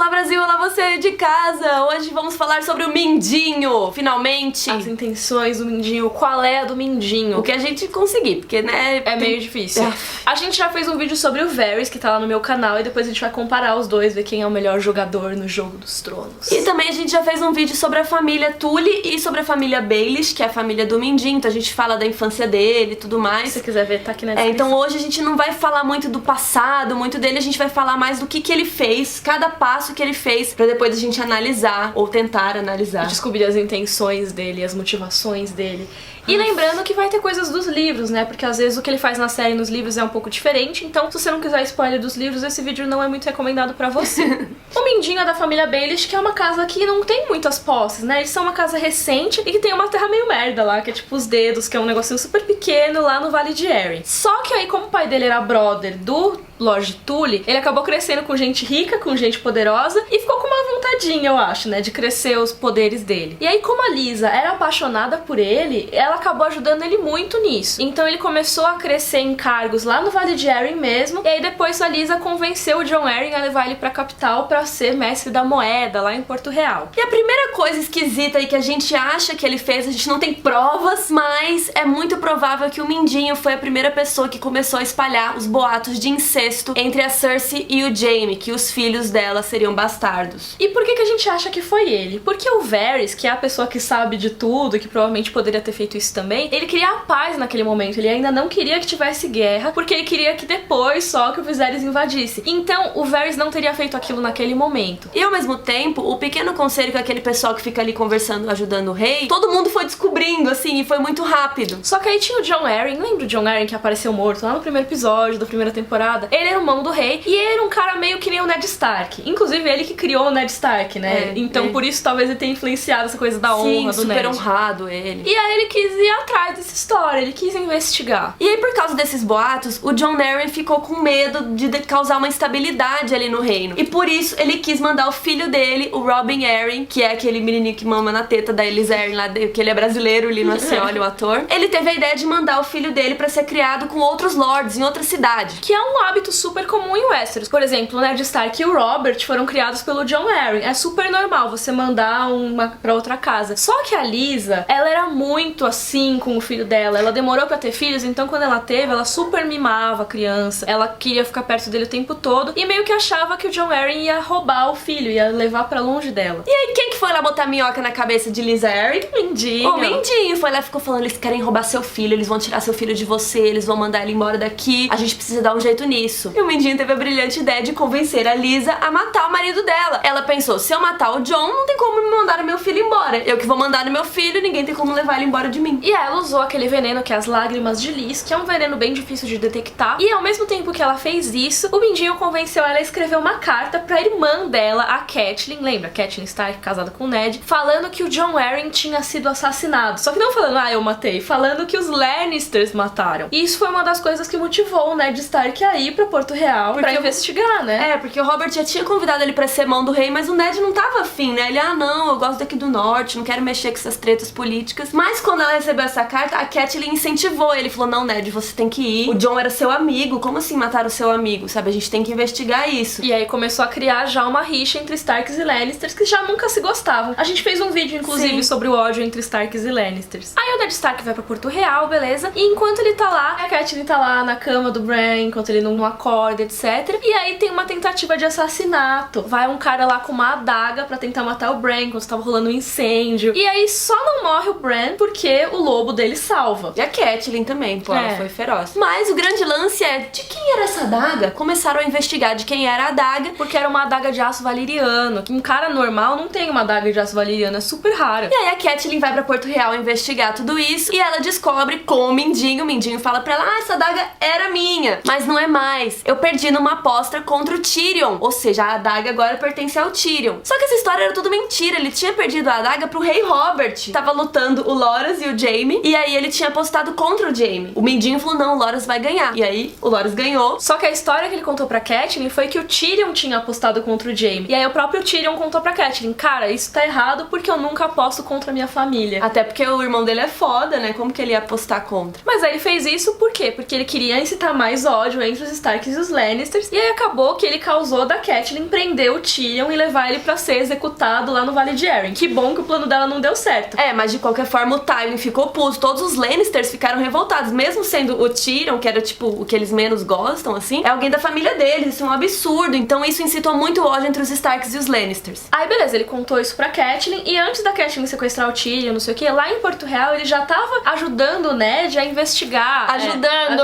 Olá Brasil, olá você de casa! Hoje vamos falar sobre o Mindinho, finalmente! As intenções do Mindinho, qual é a do Mindinho? O que a gente conseguir, porque né... É meio difícil. A gente já fez um vídeo sobre o Varys, que tá lá no meu canal, e depois a gente vai comparar os dois, ver quem é o melhor jogador no Jogo dos Tronos. E também a gente já fez um vídeo sobre a família Tully e sobre a família Baelish, que é a família do Mindinho, então a gente fala da infância dele e tudo mais. Se você quiser ver, tá aqui na descrição. Então hoje a gente não vai falar muito do passado, muito dele, a gente vai falar mais do que ele fez, cada passo que ele fez, pra depois a gente analisar, ou tentar analisar. Descobrir as intenções dele, as motivações dele. E lembrando que vai ter coisas dos livros, né? Porque às vezes o que ele faz na série e nos livros é um pouco diferente, então se você não quiser spoiler dos livros, esse vídeo não é muito recomendado pra você. O Mindinho é da família Baelish, que é uma casa que não tem muitas posses, né? Eles são uma casa recente e que tem uma terra meio merda lá, que é tipo os dedos, que é um negocinho super pequeno lá no Vale de Arryn. Só que aí, como o pai dele era brother do Lord Tully, ele acabou crescendo com gente rica, com gente poderosa, e ficou com uma vontadinha, eu acho, né, de crescer os poderes dele. E aí, como a Lysa era apaixonada por ele, ela acabou ajudando ele muito nisso. Então ele começou a crescer em cargos lá no Vale de Arryn mesmo, e aí depois a Lysa convenceu o Jon Arryn a levar ele pra capital pra ser mestre da moeda lá em Porto Real. E a primeira coisa esquisita aí que a gente acha que ele fez, a gente não tem provas, mas é muito provável que o Mindinho foi a primeira pessoa que começou a espalhar os boatos de incesto entre a Cersei e o Jaime, que os filhos dela seriam bastardos. E por que a gente acha que foi ele? Porque o Varys, que é a pessoa que sabe de tudo, que provavelmente poderia ter feito isso também, ele queria a paz naquele momento, ele ainda não queria que tivesse guerra, porque ele queria que depois só que o Viserys invadisse. Então o Varys não teria feito aquilo naquele momento. E ao mesmo tempo, o pequeno conselho com aquele pessoal que fica ali conversando, ajudando o rei, todo mundo foi descobrindo, assim, e foi muito rápido. Só que aí tinha o Jon Arryn, lembra o Jon Arryn que apareceu morto lá no primeiro episódio da primeira temporada? Ele era o irmão do rei e ele era um cara meio que nem o Ned Stark. Inclusive ele que criou o Ned Stark, né? Então por isso talvez ele tenha influenciado essa coisa da honra do Ned. Super honrado ele. E aí ele quis ir atrás dessa história, ele quis investigar. E aí por causa desses boatos, o Jon Arryn ficou com medo de causar uma instabilidade ali no reino. E por isso ele quis mandar o filho dele, o Robin Arryn, que é aquele menininho que mama na teta da Elys Arryn lá, que ele é brasileiro, ali no Ascioli, o ator. Ele teve a ideia de mandar o filho dele pra ser criado com outros lords em outra cidade. Que é um hábito super comum em Westeros. Por exemplo, o Ned Stark e o Robert foram criados pelo Jon Arryn. É super normal você mandar uma pra outra casa. Só que a Lysa, ela era muito assim com o filho dela. Ela demorou pra ter filhos, então quando ela teve, ela super mimava a criança. Ela queria ficar perto dele o tempo todo e meio que achava que o Jon Arryn ia roubar o filho, ia levar pra longe dela. E aí quem que foi lá botar minhoca na cabeça de Lysa Arryn? Mindinho. O Mindinho foi lá e ficou falando, eles querem roubar seu filho, eles vão tirar seu filho de você, eles vão mandar ele embora daqui, a gente precisa dar um jeito nisso. E o Mindinho teve a brilhante ideia de convencer a Lysa a matar o marido dela. Ela pensou, se eu matar o Jon, não tem como me mandar o meu filho embora. Eu que vou mandar no meu filho, ninguém tem como levar ele embora de mim. E ela usou aquele veneno que é as lágrimas de Lys, que é um veneno bem difícil de detectar. E ao mesmo tempo que ela fez isso, o Mindinho convenceu ela a escrever uma carta pra irmã dela, a Catelyn, lembra? Catelyn Stark, casada com o Ned, falando que o Jon Arryn tinha sido assassinado. Só que não falando, eu matei, falando que os Lannisters mataram. E isso foi uma das coisas que motivou o Ned Stark a ir pra Porto Real pra investigar, né? É, porque o Robert já tinha convidado ele pra ser mão do rei, mas o Ned não tava afim, né? Ele, não, eu gosto daqui do norte, não quero mexer com essas tretas políticas. Mas quando ela recebeu essa carta, a Catelyn incentivou ele, falou, não, Ned, você tem que ir. O Jon era seu amigo, como assim matar o seu amigo, sabe? A gente tem que investigar isso. E aí começou a criar já uma rixa entre Starks e Lannisters, que já nunca se gostavam. A gente fez um vídeo, inclusive, sobre o ódio entre Starks e Lannisters. Aí o Ned Stark vai pra Porto Real, beleza? E enquanto ele tá lá, a Catelyn tá lá na cama do Bran, enquanto ele não acorda, etc. E aí tem uma tentativa de assassinato. Vai um cara lá com uma adaga pra tentar matar o Bran enquanto tava rolando um incêndio. E aí só não morre o Bran porque o lobo dele salva. E a Catelyn também, pô, ela foi feroz. Mas o grande lance é, de quem era essa adaga? Começaram a investigar de quem era a adaga, porque era uma adaga de aço valeriano. Um cara normal não tem uma adaga de aço valeriano, é super raro. E aí a Catelyn vai pra Porto Real investigar tudo isso e ela descobre com o Mindinho fala pra ela, essa adaga era minha, mas não é mais. Eu perdi numa aposta contra o Tyrion, ou seja, a adaga agora pertence ao Tyrion. Tyrion. Só que essa história era tudo mentira, ele tinha perdido a adaga pro rei Robert. Tava lutando o Loras e o Jaime, e aí ele tinha apostado contra o Jaime. O Mindinho falou, não, o Loras vai ganhar. E aí, o Loras ganhou. Só que a história que ele contou pra Catelyn foi que o Tyrion tinha apostado contra o Jaime. E aí o próprio Tyrion contou pra Catelyn, cara, isso tá errado porque eu nunca aposto contra a minha família. Até porque o irmão dele é foda, né? Como que ele ia apostar contra? Mas aí ele fez isso por quê? Porque ele queria incitar mais ódio entre os Starks e os Lannisters. E aí acabou que ele causou da Catelyn prender o Tyrion e levar ele pra ser executado lá no Vale de Arryn. Que bom que o plano dela não deu certo. É, mas de qualquer forma o Tywin ficou puto. Todos os Lannisters ficaram revoltados. Mesmo sendo o Tyrion, que era tipo o que eles menos gostam, assim, é alguém da família deles. Isso é um absurdo. Então isso incitou muito ódio entre os Starks e os Lannisters. Aí beleza, ele contou isso pra Catelyn. E antes da Catelyn sequestrar o Tyrion, não sei o que, lá em Porto Real ele já tava ajudando o Ned a investigar.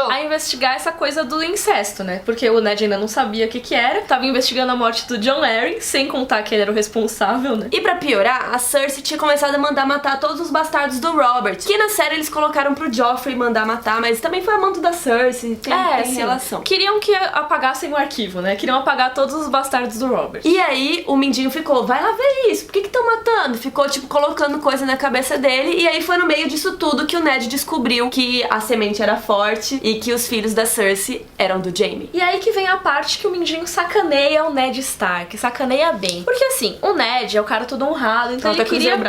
A investigar essa coisa do incesto, né? Porque o Ned ainda não sabia o que era. Tava investigando a morte do Jon Arryn, sem contar que ele era o responsável, né? E pra piorar, a Cersei tinha começado a mandar matar todos os bastardos do Robert. Que na série eles colocaram pro Joffrey mandar matar, mas também foi amante da Cersei. Tem relação. Queriam que apagassem o arquivo, né? Queriam apagar todos os bastardos do Robert. E aí o Mindinho ficou, vai lá ver isso, por que estão matando? Ficou, tipo, colocando coisa na cabeça dele. E aí foi no meio disso tudo que o Ned descobriu que a semente era forte e que os filhos da Cersei eram do Jaime. E aí que vem a parte que o Mindinho sacaneia o Ned Stark, sacaneia bem. Porque assim, o Ned é o cara todo honrado, então ele queria...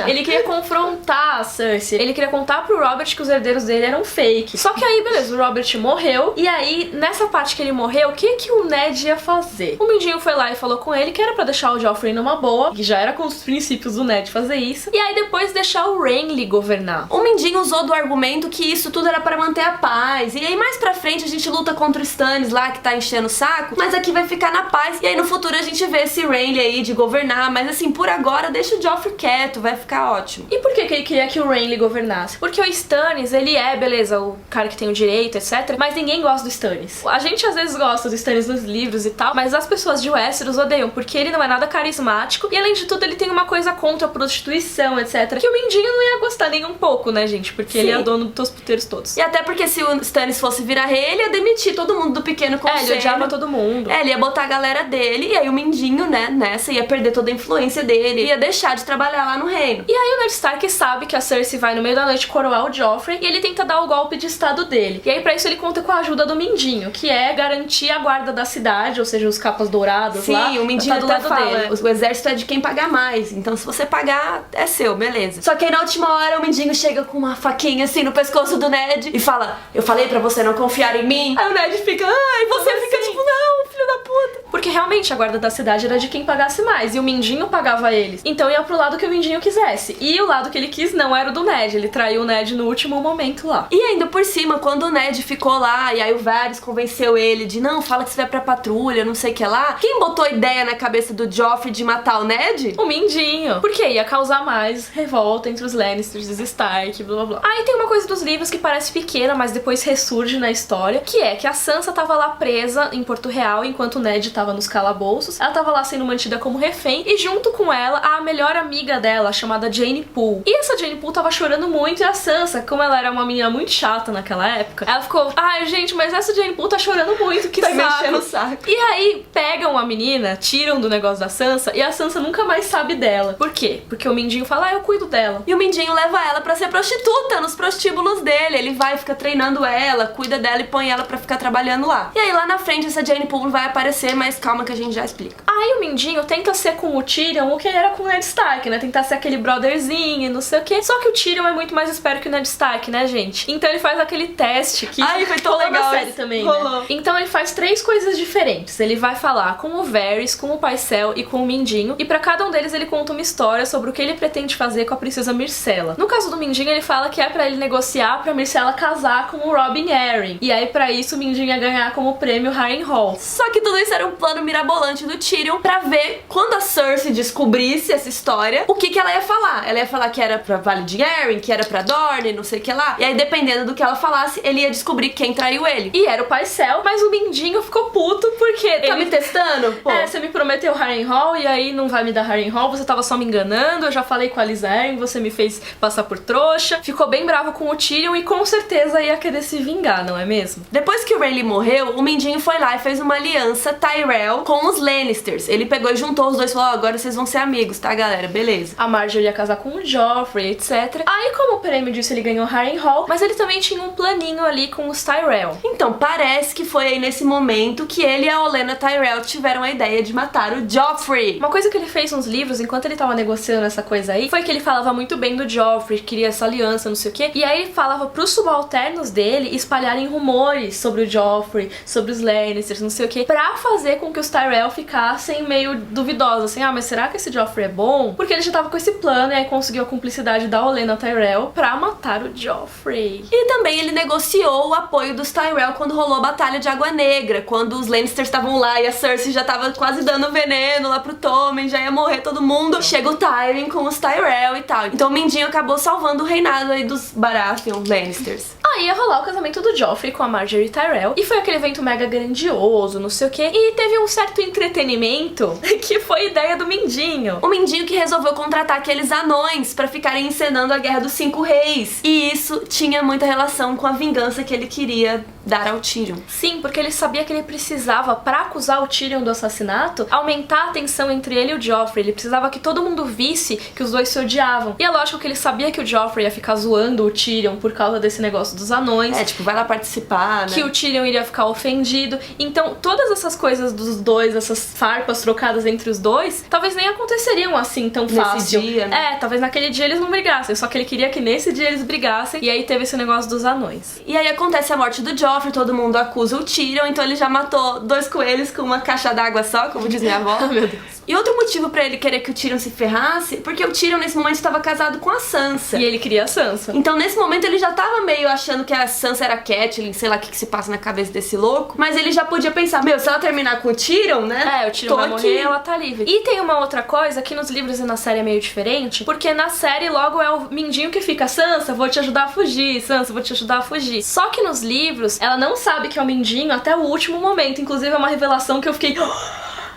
ele queria confrontar a Cersei. Ele queria contar pro Robert que os herdeiros dele eram fake. Só que aí, beleza, o Robert morreu. E aí, nessa parte que ele morreu, o que o Ned ia fazer? O Mindinho foi lá e falou com ele que era pra deixar o Joffrey numa boa, que já era com os princípios do Ned fazer isso. E aí depois deixar o Renly governar. O Mindinho usou do argumento que isso tudo era pra manter a paz. E aí mais pra frente a gente luta contra o Stannis lá, que tá enchendo o saco, mas aqui vai ficar na paz. E aí no futuro a gente vê esse Renly aí de governar, mas assim, por agora deixa o Joffrey quieto, vai ficar ótimo. E por que ele queria que o Renly governasse? Porque o Stannis, ele é, beleza, o cara que tem o direito, etc, mas ninguém gosta do Stannis. A gente às vezes gosta do Stannis nos livros e tal, mas as pessoas de Westeros odeiam, porque ele não é nada carismático, e além de tudo ele tem uma coisa contra a prostituição, etc, que o Mindinho não ia gostar nem um pouco, né, gente? Porque ele é o dono dos puteiros todos. E até porque se o Stannis fosse virar rei, ele ia demitir todo mundo do pequeno conselho. Ele odiava todo mundo. Ele ia botar a galera dele, e aí o Mindinho, né, nessa, ia perder toda a influência dele, ia deixar de trabalhar lá no reino. E aí o Ned Stark sabe que a Cersei vai no meio da noite coroar o Joffrey, e ele tenta dar o golpe de estado dele. E aí pra isso ele conta com a ajuda do Mindinho, que é garantir a guarda da cidade, ou seja, os capas douradas lá. Sim, o Mindinho do lado dele. O exército é de quem pagar mais, então se você pagar, é seu, beleza. Só que aí na última hora o Mindinho chega com uma faquinha assim no pescoço do Ned e fala, eu falei pra você não confiar em mim. Aí o Ned fica, e você fica tipo, não, filho da puta. Porque realmente a guarda da cidade era de quem pagasse mais, e o Mindinho pagava eles. Então ia pro lado que o Mindinho quisesse. E o lado que ele quis não era o do Ned, ele traiu o Ned no último momento lá. E ainda por cima, quando o Ned ficou lá, e aí o Varys convenceu ele de, não, fala que você vai pra patrulha, não sei o que lá. Quem botou ideia na cabeça do Joffrey de matar o Ned? O Mindinho. Porque ia causar mais revolta entre os Lannisters e os Stark, blá blá blá. Aí tem uma coisa dos livros que parece pequena, mas depois ressurge na história, que é que a Sansa tava lá presa em Porto Real, enquanto o Ned tava nos calabouços. Ela tava lá sendo mantida como refém, e junto com ela, a melhor amiga dela, chamada Jane Poole. E essa Jane Poole tava chorando muito, e a Sansa, como ela era uma menina muito chata naquela época, ela ficou, ai gente, mas essa Jane Poole tá chorando muito, que saco. Tá mexendo o saco. E aí pegam a menina, tiram do negócio da Sansa, e a Sansa nunca mais sabe dela. Por quê? Porque o Mindinho fala, eu cuido dela. E o Mindinho leva ela pra ser prostituta nos prostíbulos dele. Ele vai, fica treinando ela, cuida dela e põe ela pra ficar trabalhando lá. E aí lá na frente essa Jane Poole vai aparecer, mas calma que a gente já explica. Aí o Mindinho tenta ser com o Tyrion o que ele era com o Ned Stark, né? Tentar ser aquele brotherzinho, não sei o quê. Só que o Tyrion é muito mais esperto que o Ned Stark, né, gente? Então ele faz aquele teste que foi tão legal na série também, rolou. Né? Então ele faz 3 coisas diferentes. Ele vai falar com o Varys, com o Pycelle e com o Mindinho, e pra cada um deles ele conta uma história sobre o que ele pretende fazer com a princesa Myrcella. No caso do Mindinho, ele fala que é pra ele negociar pra Myrcella casar com o Robin Arryn. E aí pra isso o Mindinho ia ganhar como prêmio Harrenhal. Só que tudo isso era um plano mirabolante do Tyrion pra ver, quando a Cersei descobrisse essa história, o que ela ia falar. Ela ia falar que era pra Vale de Arryn, que era pra Dorne, não sei o que lá. E aí dependendo do que ela falasse, ele ia descobrir quem traiu ele. E era o Pycelle, mas o Mindinho ficou puto porque... Tá me testando? Pô. Você me prometeu Harrenhal e aí não vai me dar Harrenhal, você tava só me enganando, eu já falei com a Lys Arryn, você me fez passar por trouxa. Ficou bem bravo com o Tyrion e com certeza ia querer se vingar, não é mesmo? Depois que o Renly morreu, o Mindinho foi lá e fez uma aliança Tyrell Tyrell com os Lannisters. Ele pegou e juntou os dois e falou, agora vocês vão ser amigos, tá, galera? Beleza. A Marjorie ia casar com o Joffrey, etc. Aí, como o prêmio disso, ele ganhou Harrenhal, mas ele também tinha um planinho ali com os Tyrell. Então, parece que foi aí nesse momento que ele e a Olenna Tyrell tiveram a ideia de matar o Joffrey. Uma coisa que ele fez nos livros, enquanto ele tava negociando essa coisa aí, foi que ele falava muito bem do Joffrey, queria essa aliança, não sei o quê. E aí ele falava pros subalternos dele espalharem rumores sobre o Joffrey, sobre os Lannisters, não sei o quê, pra fazer com que os Tyrell ficassem meio duvidosos, assim, mas será que esse Joffrey é bom? Porque ele já tava com esse plano e aí conseguiu a cumplicidade da Olenna Tyrell pra matar o Joffrey. E também ele negociou o apoio dos Tyrell quando rolou a Batalha de Água Negra, quando os Lannisters estavam lá e a Cersei já tava quase dando veneno lá pro Tommen, já ia morrer todo mundo. Chega o Tyrion com os Tyrell e tal. Então o Mindinho acabou salvando o reinado aí dos Baratheon Lannisters. Aí ia rolar o casamento do Joffrey com a Marjorie Tyrell, e foi aquele evento mega grandioso, não sei o quê, e teve um certo entretenimento que foi ideia do Mindinho. O Mindinho que resolveu contratar aqueles anões pra ficarem encenando a Guerra dos Cinco Reis. E isso tinha muita relação com a vingança que ele queria dar ao Tyrion. Sim, porque ele sabia que ele precisava, pra acusar o Tyrion do assassinato, aumentar a tensão entre ele e o Joffrey. Ele precisava que todo mundo visse que os dois se odiavam. E é lógico que ele sabia que o Joffrey ia ficar zoando o Tyrion por causa desse negócio dos anões. É, tipo, vai lá participar, né? Que o Tyrion iria ficar ofendido. Então, todas essas coisas dos dois, essas farpas trocadas entre os dois, talvez nem aconteceriam assim tão fácil. Nesse dia, né? É, talvez naquele dia eles não brigassem, só que ele queria que nesse dia eles brigassem, e aí teve esse negócio dos anões. E aí acontece a morte do Joffrey, todo mundo acusa o Tyrion, então ele já matou 2 coelhos com uma caixa d'água só, como diz minha avó. Meu Deus. E outro motivo pra ele querer que o Tyrion se ferrasse, porque o Tyrion nesse momento estava casado com a Sansa. E ele queria a Sansa. Então nesse momento ele já tava meio achando que a Sansa era Catelyn, sei lá o que se passa na cabeça desse louco, mas ele já podia pensar, meu, se ela terminar com o Tyrion, né? É, o Tyrion vai morrer, ela tá livre. E tem uma outra coisa que nos livros e na série é meio diferente, porque na série logo é o Mindinho que fica, Sansa, vou te ajudar a fugir, Sansa, vou te ajudar a fugir. Só que nos livros, ela não sabe que é o Mindinho até o último momento, inclusive é uma revelação que eu fiquei...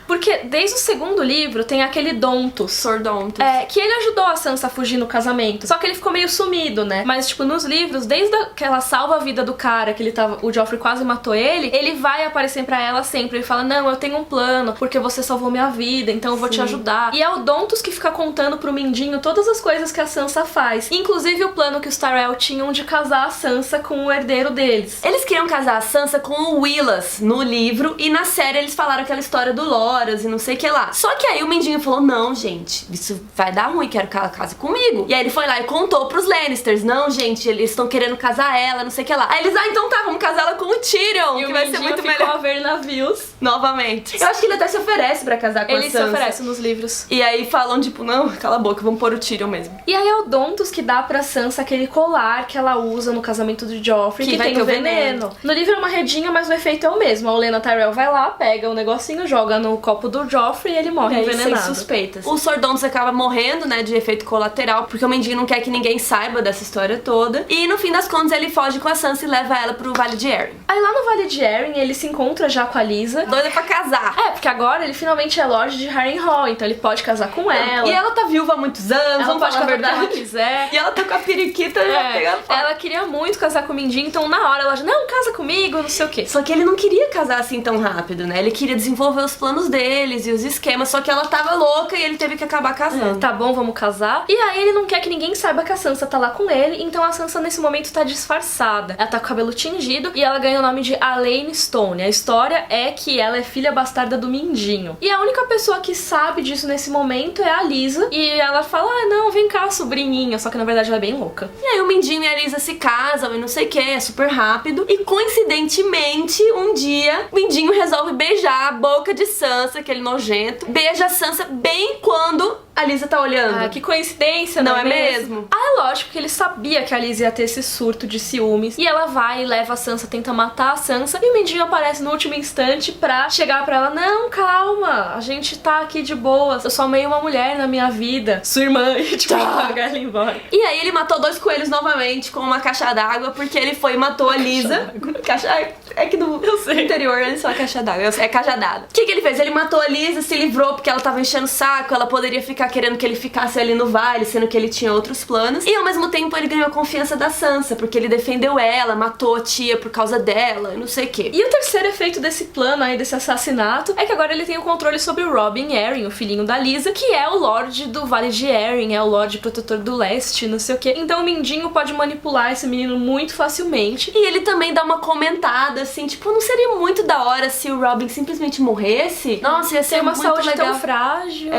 Porque desde o segundo livro tem aquele Dontos. Sor Dontos. É, que ele ajudou a Sansa a fugir no casamento. Só que ele ficou meio sumido, né? Mas, tipo, nos livros, desde que ela salva a vida do cara, que ele tava... O Joffrey quase matou ele vai aparecer pra ela sempre. Ele fala, não, eu tenho um plano, porque você salvou minha vida, então eu vou te ajudar. E é o Dontos que fica contando pro Mindinho todas as coisas que a Sansa faz. Inclusive o plano que os Tyrell tinham de casar a Sansa com o herdeiro deles. Eles queriam casar a Sansa com o Willas no livro, e na série eles falaram aquela história do Loras e não sei o que lá. Só que aí o Mindinho falou, não, gente, isso vai dar ruim, quero que ela case comigo. E aí ele foi lá e contou pros Lannisters, não, gente, eles estão querendo casar ela, não sei o que lá. Aí eles, então tá, vamos casar ela com o Tyrion, E que o vai Mindinho ser muito ficou melhor. a ver navios. Novamente. Eu acho que ele até se oferece pra casar com a Sansa. Ele se oferece nos livros. E aí falam, tipo, não, cala a boca, vamos pôr o Tyrion mesmo. E aí é o Dontos que dá pra Sansa aquele colar que ela usa no casamento do Joffrey, que vai tem ter o o veneno. No livro é uma redinha, mas o efeito é o mesmo. A Olenna Tyrell vai lá, pega o negocinho, joga no copo do Joffrey e ele morre envenenado. Sem suspeitas. O Sor Dontos acaba morrendo, né, de efeito colateral, porque o Mindinho não quer que ninguém saiba dessa história toda. E no fim das contas ele foge com a Sansa e leva ela pro Vale de Arryn. Aí lá no Vale de Arryn ele se encontra já com a Lysa. Doida pra casar. É, porque agora ele finalmente é Lorde de Harrenhal, então ele pode casar com ela. E ela tá viúva há muitos anos, ela vamos pode falar a casar com quem ela verdade. quiser. E ela tá com a periquita já pegando fogo. Ela queria muito casar com o Mindinho, então na hora ela já, não, casa comigo, não sei o quê. Só que ele não queria casar assim tão rápido, né? Ele queria desenvolver os planos deles e os esquemas, só que ela tava louca e ele teve que acabar casando. Tá bom, vamos casar. E aí ele não quer que ninguém saiba que a Sansa tá lá com ele, então a Sansa nesse momento tá disfarçada. Ela tá com o cabelo tingido e ela ganha o nome de Alayne Stone. A história é que ela é filha bastarda do Mindinho. E a única pessoa que sabe disso nesse momento é a Lysa. E ela fala, não, vem cá, sobrinhinha. Só que na verdade ela é bem louca. E aí o Mindinho e a Lysa se casam e não sei o que, é super rápido. E coincidentemente, um dia, o Mindinho resolve beijar a boca de Sansa, aquele nojento. Beija a Sansa bem quando a Lysa tá olhando. Ah, que coincidência, não é mesmo? Ah, é lógico que ele sabia que a Lysa ia ter esse surto de ciúmes. E ela vai e leva a Sansa, tenta matar a Sansa. E o Mindinho aparece no último instante pra chegar pra ela, não, calma, a gente tá aqui de boas. Eu só amei uma mulher na minha vida. Sua irmã. E tipo, joga ela embora. E aí ele matou 2 coelhos novamente com uma caixa d'água, porque ele foi e matou a Lysa. É que no interior é só caixa d'água, é cajadada. O que ele fez? Ele matou a Lisa, se livrou porque ela tava enchendo o saco, ela poderia ficar querendo que ele ficasse ali no vale, sendo que ele tinha outros planos. E ao mesmo tempo ele ganhou a confiança da Sansa, porque ele defendeu ela, matou a tia por causa dela, e não sei o quê. E o terceiro efeito desse plano aí, desse assassinato, é que agora ele tem o controle sobre o Robin Arryn, o filhinho da Lisa, que é o Lorde do Vale de Arryn, é o Lorde Protetor do Leste, não sei o quê. Então o Mindinho pode manipular esse menino muito facilmente. E ele também dá uma comentada, assim, tipo, não seria muito da hora se o Robin simplesmente morresse? Nossa, ia ser Tem uma muito saúde legal. tão frágil.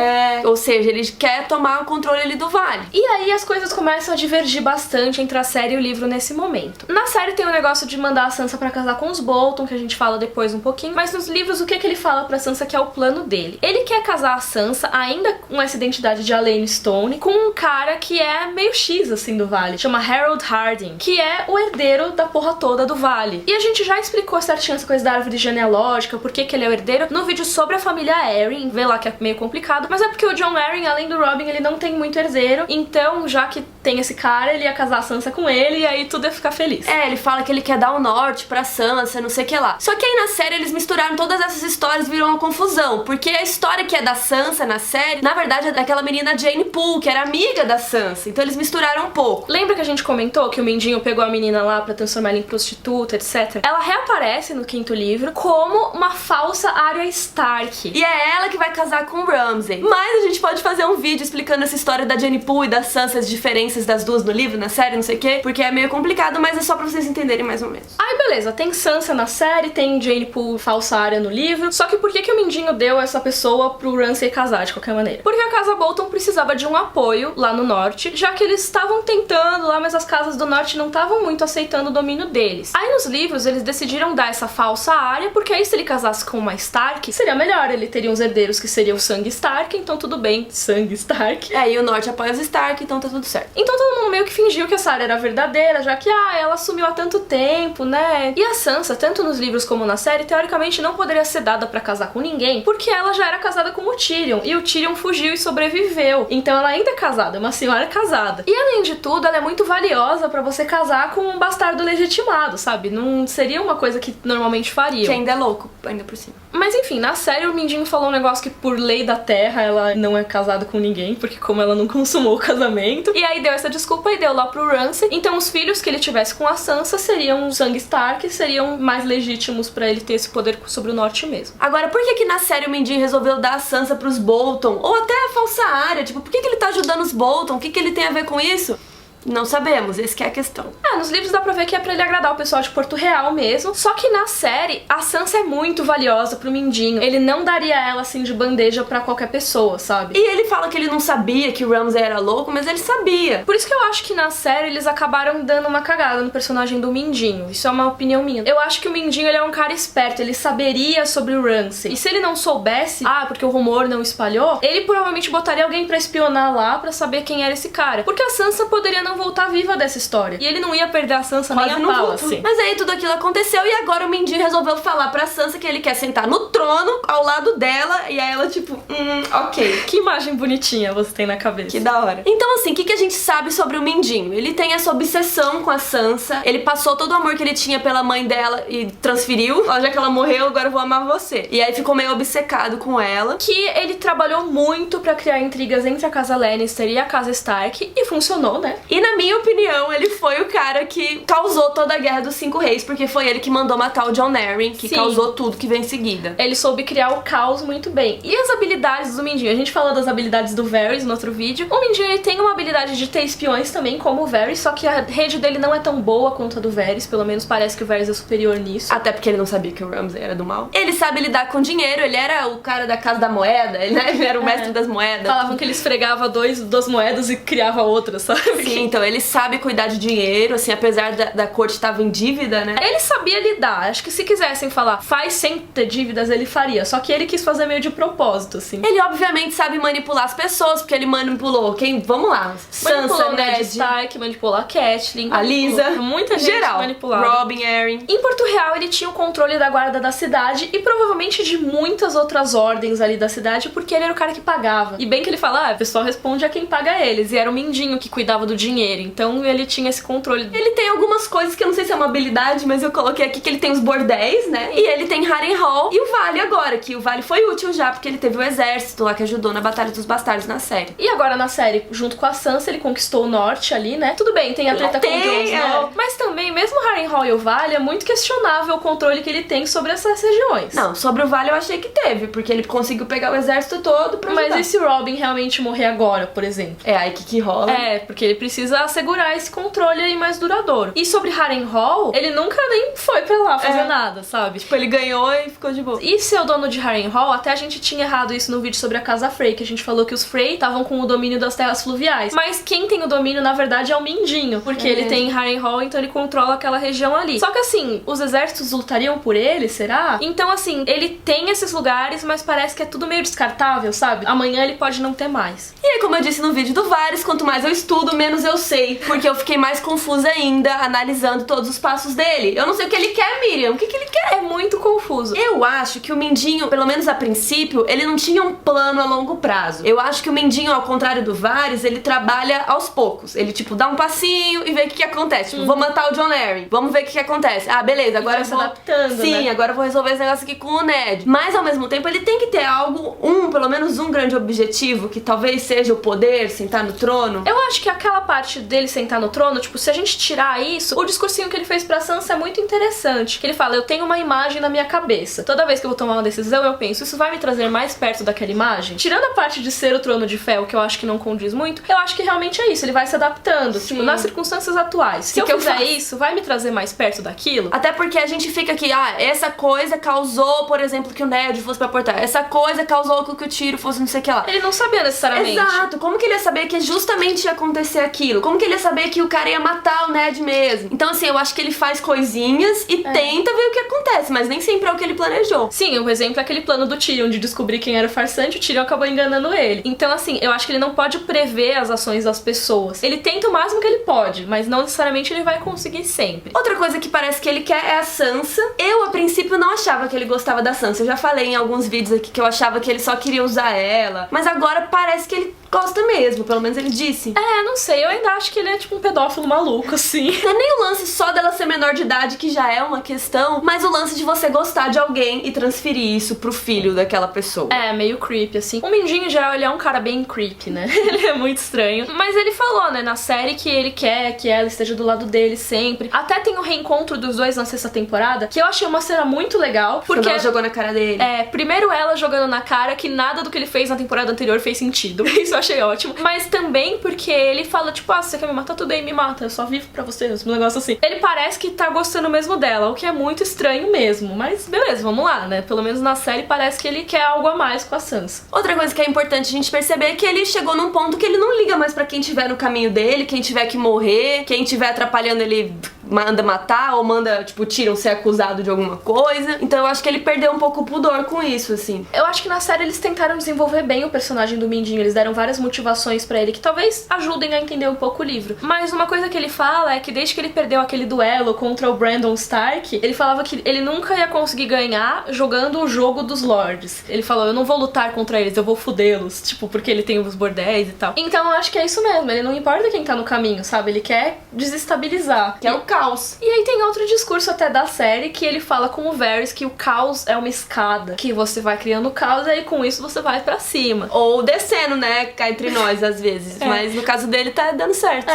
Ou seja, ele quer tomar o controle ali do vale. E aí as coisas começam a divergir bastante entre a série e o livro nesse momento. Na série tem o negócio de mandar a Sansa pra casar com os Bolton, que a gente fala depois um pouquinho, mas nos livros o que ele fala pra Sansa que é o plano dele? Ele quer casar a Sansa, ainda com essa identidade de Alayne Stone, com um cara que é meio X, assim, do vale. Chama Harold Harding, que é o herdeiro da porra toda do vale. E a gente já explicou certinho essa coisa da árvore genealógica, por que ele é o herdeiro, no vídeo sobre a família Arryn, vê lá que é meio complicado, mas é porque o Jon Arryn, além do Robin, ele não tem muito herdeiro, então já que tem esse cara, ele ia casar a Sansa com ele e aí tudo ia ficar feliz. Ele fala que ele quer dar o norte pra Sansa, não sei o que lá. Só que aí na série eles misturaram todas essas histórias, virou uma confusão, porque a história que é da Sansa na série, na verdade é daquela menina Jane Poole, que era amiga da Sansa, então eles misturaram um pouco. Lembra que a gente comentou que o Mindinho pegou a menina lá pra transformar ela em prostituta, etc? Ela reaparece no quinto livro como uma falsa Arya Stark. E é ela que vai casar com o Ramsay. Mas a gente pode fazer um vídeo explicando essa história da Jane Poole e da Sansa, as diferenças das duas no livro, na série, não sei o quê, porque é meio complicado, mas é só pra vocês entenderem mais ou menos. Aí beleza, tem Sansa na série, tem Jane Poole falsa Arya no livro, só que por que o Mindinho deu essa pessoa pro Ramsay casar de qualquer maneira? Porque a Casa Bolton precisava de um apoio lá no norte, já que eles estavam tentando lá, mas as casas do norte não estavam muito aceitando o domínio deles. Aí nos livros eles decidiram dar essa falsa Arya, porque aí se ele casasse com uma Stark, seria melhor, ele teria uns herdeiros que seriam sangue Stark, então tudo bem, sangue Stark. E o norte apoia os Stark, então tá tudo certo. Então todo mundo meio que fingiu que essa Arya era verdadeira, já que, ela sumiu há tanto tempo, né? E a Sansa, tanto nos livros como na série, teoricamente não poderia ser dada pra casar com ninguém, porque ela já era casada com o Tyrion, e o Tyrion fugiu e sobreviveu. Então ela ainda é casada, é uma senhora casada. E além de tudo, ela é muito valiosa pra você casar com um bastardo legitimado, sabe? Não seria uma coisa que normalmente fariam. Que ainda é louco, ainda por cima. Mas enfim, na série o Mindinho falou um negócio que por lei da terra ela não é casada com ninguém, porque como ela não consumou o casamento. E aí deu essa desculpa e deu lá pro Ramsay. Então os filhos que ele tivesse com a Sansa seriam sangue Stark, seriam mais legítimos pra ele ter esse poder sobre o norte mesmo. Agora, por que na série o Mindinho resolveu dar a Sansa pros Bolton? Ou até a falsa Arya? Tipo, por que ele tá ajudando os Bolton? O que ele tem a ver com isso? Não sabemos, esse que é a questão. Nos livros dá pra ver que é pra ele agradar o pessoal de Porto Real mesmo. Só que na série, a Sansa é muito valiosa pro Mindinho. Ele não daria ela assim de bandeja pra qualquer pessoa, sabe? E ele fala que ele não sabia que o Ramsay era louco, mas ele sabia. Por isso que eu acho que na série eles acabaram dando uma cagada no personagem do Mindinho. Isso é uma opinião minha. Eu acho que o Mindinho ele é um cara esperto, ele saberia sobre o Ramsay. E se ele não soubesse, porque o rumor não espalhou, ele provavelmente botaria alguém pra espionar lá pra saber quem era esse cara. Porque a Sansa poderia não voltar viva dessa história. E ele não ia perder a Sansa nem a pau, assim. Mas aí tudo aquilo aconteceu e agora o Mindinho resolveu falar pra Sansa que ele quer sentar no trono ao lado dela e aí ela tipo, ok. Que imagem bonitinha você tem na cabeça. Que da hora. Então assim, o que a gente sabe sobre o Mindinho? Ele tem essa obsessão com a Sansa, ele passou todo o amor que ele tinha pela mãe dela e transferiu. Ó, já que ela morreu, agora eu vou amar você. E aí ficou meio obcecado com ela. Que ele trabalhou muito pra criar intrigas entre a casa Lannister e a casa Stark e funcionou, né? E na minha opinião, ele foi o cara que causou toda a Guerra dos Cinco Reis, porque foi ele que mandou matar o Jon Arryn, que causou tudo que vem em seguida. Ele soube criar o caos muito bem. E as habilidades do Mindinho? A gente falou das habilidades do Varys no outro vídeo. O Mindinho, ele tem uma habilidade de ter espiões também, como o Varys, só que a rede dele não é tão boa quanto a do Varys, pelo menos parece que o Varys é superior nisso. Até porque ele não sabia que o Ramsay era do mal. Ele sabe lidar com dinheiro, ele era o cara da Casa da Moeda, ele era o mestre das moedas. Falavam que ele esfregava duas moedas e criava outras, sabe? Sim, então ele sabe cuidar de dinheiro, assim, apesar da corte estar em dívida, né? Ele sabia lidar. Acho que se quisessem falar, faz sem ter dívidas, ele faria. Só que ele quis fazer meio de propósito, assim. Ele, obviamente, sabe manipular as pessoas, porque ele manipulou quem? Vamos lá. Manipulou Ned Stark, manipulou a Catelyn, a Lisa. Muita gente manipulada. Robin Arryn. Em Porto Real, ele tinha o controle da guarda da cidade e provavelmente de muitas outras ordens ali da cidade, porque ele era o cara que pagava. E bem que ele fala, o pessoal responde a quem paga eles. E era o Mindinho que cuidava do dinheiro dinheiro. Então ele tinha esse controle. Ele tem algumas coisas que eu não sei se é uma habilidade, mas eu coloquei aqui que ele tem os bordéis, né? E ele tem Harrenhal e o Vale agora, que o Vale foi útil já, porque ele teve o exército lá que ajudou na Batalha dos Bastardos na série. E agora na série, junto com a Sansa, ele conquistou o norte ali, né? Tudo bem, tem a treta com o Jon Snow, mas também, mesmo Harrenhal e o Vale, é muito questionável o controle que ele tem sobre essas regiões. Não, sobre o Vale eu achei que teve, porque ele conseguiu pegar o exército todo pra ajudar. Mas e se o Robin realmente morrer agora, por exemplo? É aí que rola. É, porque ele precisa assegurar esse controle aí mais duradouro. E sobre Harrenhal, ele nunca nem foi pra lá fazer nada, sabe? Tipo, ele ganhou e ficou de boa. E ser o dono de Harrenhal, até a gente tinha errado isso no vídeo sobre a Casa Frey, que a gente falou que os Frey estavam com o domínio das terras fluviais. Mas quem tem o domínio, na verdade, é o Mindinho, porque ele tem Harrenhal, então ele controla aquela região ali. Só que assim, os exércitos lutariam por ele, será? Então assim, ele tem esses lugares, mas parece que é tudo meio descartável, sabe? Amanhã ele pode não ter mais. E aí, como eu disse no vídeo do Varys, quanto mais eu estudo, menos eu sei. Porque eu fiquei mais confusa ainda, analisando todos os passos dele. Eu não sei o que ele quer, Miriam. O que ele quer? É muito confuso. Eu acho que o Mindinho, pelo menos a princípio, ele não tinha um plano a longo prazo. Eu acho que o Mindinho, ao contrário do Varys, ele trabalha aos poucos. Ele, tipo, dá um passinho e vê o que acontece. Tipo, vou matar o Jon Arryn. Vamos ver o que acontece. Ah, beleza, agora eu vou... se adaptando, Sim, né? agora eu vou resolver esse negócio aqui com o Ned. Mas, ao mesmo tempo, ele tem que ter algo, pelo menos um grande objetivo, que talvez seja o poder, sentar no trono. Eu acho que aquela parte dele sentar no trono, tipo, se a gente tirar isso, o discursinho que ele fez pra Sansa é muito interessante. Que ele fala, eu tenho uma imagem na minha cabeça. Toda vez que eu vou tomar uma decisão, eu penso, isso vai me trazer mais perto daquela imagem? Tirando a parte de ser o trono de ferro, que eu acho que não condiz muito, eu acho que realmente é isso. Ele vai se adaptando, tipo, nas circunstâncias atuais. Se eu fizer isso, vai me trazer mais perto daquilo? Até porque a gente fica aqui, essa coisa causou, por exemplo, que o Ned fosse pra Portar. Essa coisa causou que o Tyrion fosse não sei o que lá. Ele não sabia necessariamente. Exato. Como que ele ia saber que justamente ia acontecer aquilo? Como que ele ia saber que o cara ia matar o Ned mesmo? Então, assim, eu acho que ele faz coisinhas e tenta ver o que acontece, mas nem sempre é o que ele planejou. Sim, o exemplo é aquele plano do Tyrion de descobrir quem era o farsante, o Tyrion acabou enganando ele. Então, assim, eu acho que ele não pode prever as ações das pessoas. Ele tenta o máximo que ele pode, mas não necessariamente ele vai conseguir sempre. Outra coisa que parece que ele quer é a Sansa. Eu, a princípio, não achava que ele gostava da Sansa. Eu já falei em alguns vídeos aqui que eu achava que ele só queria usar ela. Mas agora parece que ele gosta mesmo, pelo menos ele disse. Não sei, eu ainda acho que ele é tipo um pedófilo maluco, assim. Não é nem o lance só dela ser menor de idade, que já é uma questão, mas o lance de você gostar de alguém e transferir isso pro filho daquela pessoa. É, meio creepy, assim. O Mindinho, em geral, ele é um cara bem creepy, né? Ele é muito estranho. Mas ele falou, né, na série que ele quer que ela esteja do lado dele sempre. Até tem o reencontro dos dois na 6ª temporada, que eu achei uma cena muito legal, porque... Quando ela jogou na cara dele. Primeiro ela jogando na cara que nada do que ele fez na temporada anterior fez sentido. Isso eu achei ótimo. Mas também porque ele fala, tipo, se você quer me matar, tudo bem, me mata. Eu só vivo pra você, um negócio assim. Ele parece que tá gostando mesmo dela, o que é muito estranho mesmo. Mas beleza, vamos lá, né? Pelo menos na série parece que ele quer algo a mais com a Sansa. Outra coisa que é importante a gente perceber é que ele chegou num ponto que ele não liga mais pra quem tiver no caminho dele, quem tiver que morrer, quem tiver atrapalhando ele manda matar ou manda, tipo, Tyrion ser acusado de alguma coisa. Então eu acho que ele perdeu um pouco o pudor com isso, assim. Eu acho que na série eles tentaram desenvolver bem o personagem do Mindinho, eles deram várias motivações pra ele que talvez ajudem a entender um pouco o livro. Mas uma coisa que ele fala é que desde que ele perdeu aquele duelo contra o Brandon Stark, ele falava que ele nunca ia conseguir ganhar jogando o jogo dos lords. Ele falou, eu não vou lutar contra eles, eu vou fudê-los, tipo, porque ele tem os bordéis e tal. Então eu acho que é isso mesmo, ele não importa quem tá no caminho, sabe? Ele quer desestabilizar. Que é o caos. E aí tem outro discurso até da série que ele fala com o Varys que o caos é uma escada, que você vai criando caos e aí com isso você vai pra cima. Ou descendo, né? Cá entre nós, às vezes. Mas no caso dele tá dando certo.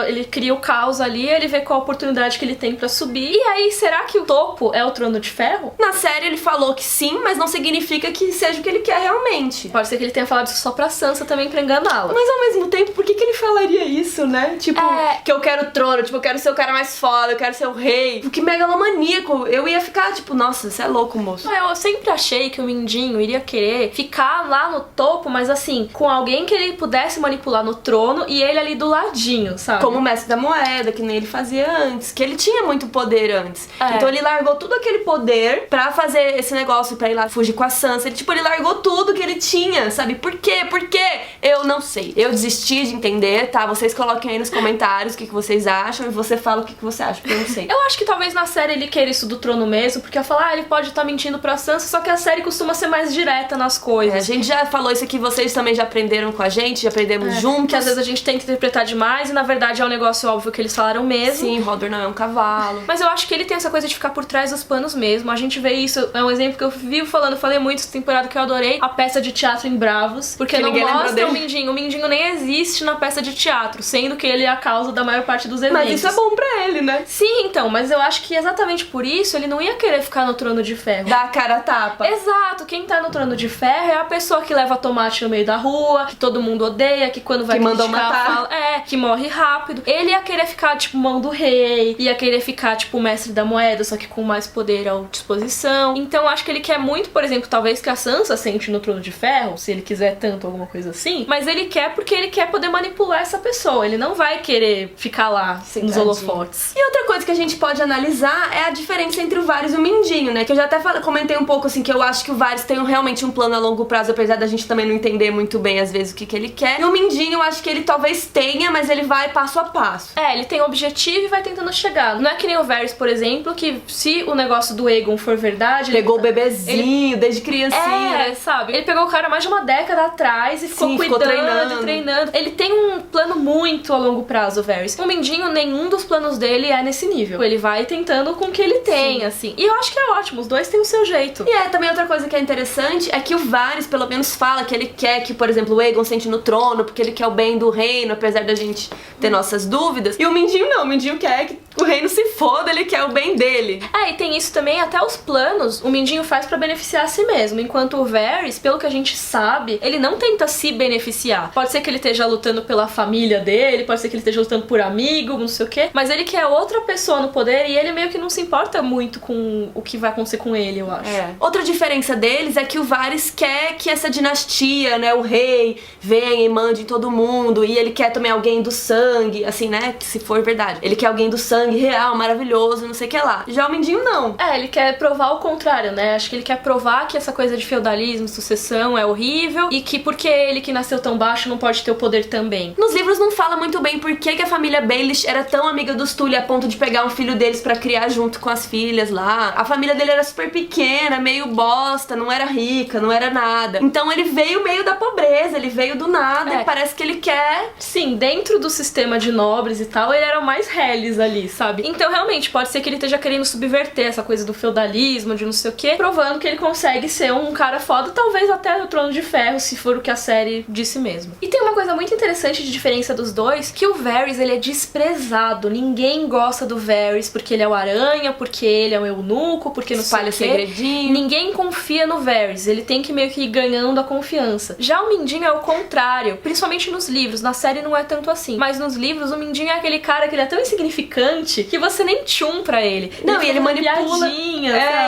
Ele cria o caos ali, ele vê qual a oportunidade que ele tem pra subir. E aí, será que o topo é o Trono de Ferro? Na série ele falou que sim, mas não significa que seja o que ele quer realmente. Pode ser que ele tenha falado isso só pra Sansa também pra enganá-la. Mas ao mesmo tempo, por que ele falaria isso, né? Tipo, que eu quero o trono, tipo, eu quero ser o cara mais foda, eu quero ser o rei. Que megalomaníaco. Eu ia ficar, tipo, nossa, você é louco, moço. Eu sempre achei que o Mindinho iria querer ficar lá no topo, mas assim, com alguém que ele pudesse manipular no trono e ele ali do ladinho, sabe? Como o mestre da moeda, que nem ele fazia antes. Que ele tinha muito poder antes. Então ele largou tudo aquele poder pra fazer esse negócio, pra ir lá fugir com a Sansa. Ele largou tudo que ele tinha, sabe? Por quê? Por quê? Eu não sei. Eu desisti de entender, tá? Vocês coloquem aí nos comentários o que vocês acham e você fala o que você acha, porque eu não sei. Eu acho que talvez na série ele queira isso do trono mesmo, porque eu falo, ele pode estar mentindo pra Sansa, só que a série costuma ser mais direta nas coisas. A gente já falou isso aqui, vocês também já aprenderam com a gente, já aprendemos juntos. Que às vezes a gente tenta interpretar demais e na verdade é um negócio óbvio que eles falaram mesmo. Sim, Hodor não é um cavalo. Mas eu acho que ele tem essa coisa de ficar por trás dos panos mesmo. A gente vê isso, é um exemplo que eu vivo falando, falei muito essa temporada que eu adorei, a peça de teatro em Bravos, porque não mostra o Mindinho. O Mindinho nem existe na peça de teatro, sendo que ele é a causa da maior parte dos eventos. Mas isso é bom pra ele, né? Sim, então, mas eu acho que exatamente por isso ele não ia querer ficar no trono de ferro. Dá a cara a tapa. Exato, quem tá no trono de ferro é a pessoa que leva tomate no meio da rua, que todo mundo odeia, que quando vai mandam matar. Fala, que morre rápido. Ele ia querer ficar, tipo, mão do rei, ia querer ficar, tipo, o mestre da moeda, só que com mais poder à disposição. Então acho que ele quer muito, por exemplo, talvez que a Sansa sente no trono de ferro, se ele quiser tanto, alguma coisa assim, mas ele quer porque ele quer poder manipular essa pessoa, ele não vai querer ficar lá nos holofotes. E outra coisa que a gente pode analisar é a diferença entre o Varys e o Mindinho, né? Que eu já até comentei um pouco, assim, que eu acho que o Varys tem realmente um plano a longo prazo, apesar da gente também não entender muito bem, às vezes, o que ele quer. E o Mindinho, eu acho que ele talvez tenha, mas ele vai passo a passo. Ele tem objetivo e vai tentando chegar. Não é que nem o Varys, por exemplo, que se o negócio do Aegon for verdade... Pegou o bebezinho, desde criancinha. Sabe? Ele pegou o cara mais de uma década atrás e ficou cuidando, treinando. Ele tem um plano muito a longo prazo, o Varys. O Mindinho, nenhum dos planos dele é nesse nível. Ele vai tentando com o que ele tem, assim. E eu acho que é ótimo, os dois têm o seu jeito. E também outra coisa que é interessante é que o Varys, pelo menos, fala que ele quer que, por exemplo, o Aegon sente no trono, porque ele quer o bem do reino, apesar da gente ter nossas dúvidas. E o Mindinho não, o Mindinho quer que o reino se foda, ele quer o bem dele. E tem isso também, até os planos, o Mindinho faz pra beneficiar a si mesmo, enquanto o Varys, pelo que a gente sabe, ele não tenta se beneficiar. Pode ser que ele esteja lutando pela família dele, pode ser que ele esteja lutando por amigo, não sei o quê, mas ele quer outra pessoa no poder e ele meio que não se importa muito com o que vai acontecer com ele, eu acho. Outra diferença deles é que o Varys quer que essa dinastia, né, o rei, venha e mande em todo mundo, e ele quer também alguém do sangue, assim, né, se for verdade. Ele quer alguém do sangue real, maravilhoso, não sei o que lá. Já o Mindinho não. Ele quer provar o contrário, né? Acho que ele quer provar que essa coisa de feudalismo, sucessão é horrível e que porque ele que nasceu tão baixo não pode ter o poder também. Nos livros não fala muito bem por que a família Baelish era tão amiga dos Tully a ponto de pegar um filho deles pra criar junto com as filhas lá. A família dele era super pequena, meio bosta, não era rica, não era nada. Então ele veio meio da pobreza, ele veio do nada e parece que ele quer... Sim, dentro do sistema de nobres e tal, ele era o mais reles ali, sabe? Então realmente, pode ser que ele esteja querendo subverter essa coisa do feudalismo, de não sei o quê, provando que ele consegue ser um cara foda, talvez até no Trono de Ferro, se for o que a série disse mesmo. E tem uma coisa muito interessante de diferença dos dois, que o Varys, ele é desprezado. Ninguém gosta do Varys porque ele é o Aranha, porque ele é o eunuco, porque não espalha segredinho. Ninguém confia no Varys, ele tem que meio que ir ganhando a confiança. Já o Mindinho é o contrário, principalmente nos livros, na série não é tanto assim, mas nos livros o Mindinho é aquele cara que ele é tão insignificante que você nem tchum pra ele. Não, e ele manipula.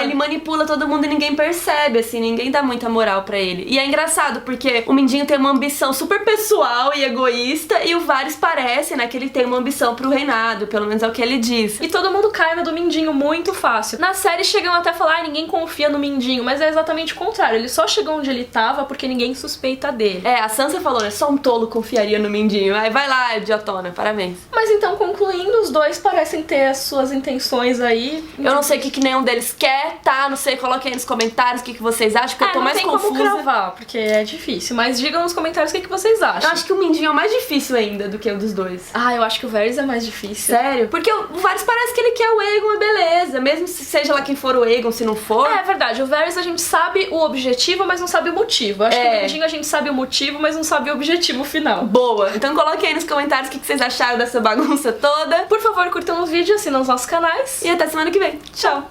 Ele manipula todo mundo e ninguém percebe, assim, ninguém dá muita moral pra ele. E é engraçado, porque o Mindinho tem uma ambição super pessoal e egoísta, e o Varys parece, né, que ele tem uma ambição pro reinado, pelo menos é o que ele diz. E todo mundo cai no do Mindinho muito fácil. Na série chegam até a falar, ninguém confia no Mindinho, mas é exatamente o contrário. Ele só chegou onde ele tava porque ninguém suspeita dele. A Sansa falou, né, só um tolo confiaria no Mindinho. Aí vai lá, idiotona, parabéns. Mas então, concluindo, os dois parecem ter as suas intenções aí. Eu não sei o que nenhum deles quer, tá? Não sei, coloquem aí nos comentários o que vocês acham, que eu tô mais confusa. Não tem como cravar, porque é difícil. Mas digam nos comentários o que vocês acham. Eu acho que o Mindinho é o mais difícil ainda do que o dos dois. Eu acho que o Varys é mais difícil. Sério? Porque o Varys parece que ele quer o Aegon e beleza. Mesmo se seja lá quem for o Aegon, se não for. É verdade. O Varys a gente sabe o objetivo, mas não sabe o motivo. Eu acho que o Mindinho a gente sabe o motivo, mas não sabe o objetivo final. Boa. Então coloquem aí nos comentários o que vocês acharam dessa bagunça toda. Por favor, curtam o vídeo, assinam os nossos canais. E até semana que vem. Tchau!